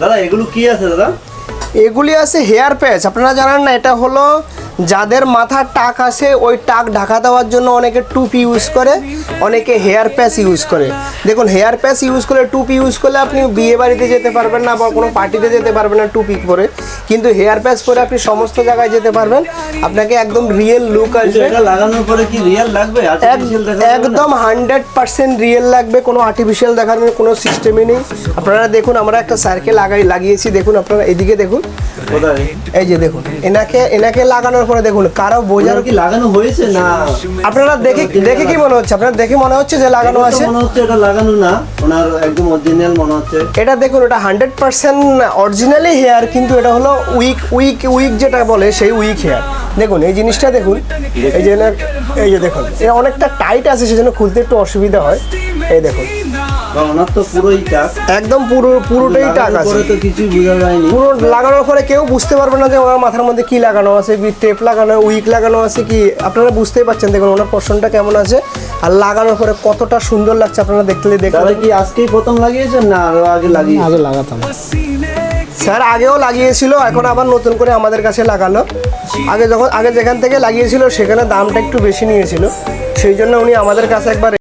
দাদা এগুলো কি আছে দাদা? এগুলি আছে হেয়ার প্যাচ। আপনারা জানেন না, এটা হলো যাদের মাথার টাক আছে ওই টাক ঢাকা দেওয়ার জন্য অনেকে টুপি ইউজ করে, অনেকে হেয়ার প্যাচ ইউজ করে। দেখুন, হেয়ার প্যাচ ইউজ করলে, টুপি ইউজ করলে আপনি বিয়ে বাড়িতে যেতে পারবেন না বা কোনো পার্টিতে যেতে পারবেন না টুপি পরে, কিন্তু হেয়ার প্যাচ পরে আপনি সমস্ত জায়গায় যেতে পারবেন। আপনাকে একদম রিয়েল লুক আসবে। এটা লাগানোর পরে কি রিয়েল লাগবে? আর্টিফিশিয়াল দেখাবে না? একদম 100% রিয়েল লাগবে, কোনো আর্টিফিশিয়াল দেখানোর কোনো সিস্টেমই নেই। আপনারা দেখুন, আমরা একটা স্যারকে লাগিয়েছি, দেখুন আপনারা এদিকে দেখুন, কোথায়? এই যে দেখুন, এনাকে লাগানোর পরে দেখুন কারো বোঝার কি লাগানো হয়েছে না? আপনারা দেখে কি মনে হচ্ছে? আপনারা দেখে মনে হচ্ছে যে লাগানো এটা তো আছে? মনে হচ্ছে এটা লাগানো না, ওনার একদম অরিজিনাল মনে হচ্ছে। এটা দেখুন, এটা 100% অরিজিনালি হেয়ার, কিন্তু এটা হলো উইক যেটা বলে সেই উইক হেয়ার। দেখুন এই জিনিসটা দেখুন, এই যে দেখুন, এটা অনেকটা টাইট আছে, সেজন্য খুলতে একটু অসুবিধা হয়। এই দেখুন, ওনার তো পুরোই টাক, একদম পুরোটাই টাক আছে। তো কিছুই বোঝা যায়নি। পুরো লাগানোর পরে কেউ বুঝতে পারবে না যে ওনার মাথার মধ্যে কি লাগানো আছে, টেপ লাগানো, উইক লাগানো আছে কি, আপনারা বুঝতেই পারছেন। দেখুন ওনার পোর্শনটা কেমন আছে আর লাগানোর পরে কতটা সুন্দর লাগছে, আপনারা দেখলে দেখুন। দাদা কি আজকেই প্রথম লাগিয়েছেন না আরো আগে লাগিয়েছেন? আগে লাগাতাম স্যার, আগেও লাগিয়েছিল, এখন আবার নতুন করে আমাদের কাছে লাগালো। আগে যেখান থেকে লাগিয়েছিল সেখানে দামটা একটু বেশি নিয়েছিল, সেই জন্য উনি আমাদের কাছে একবার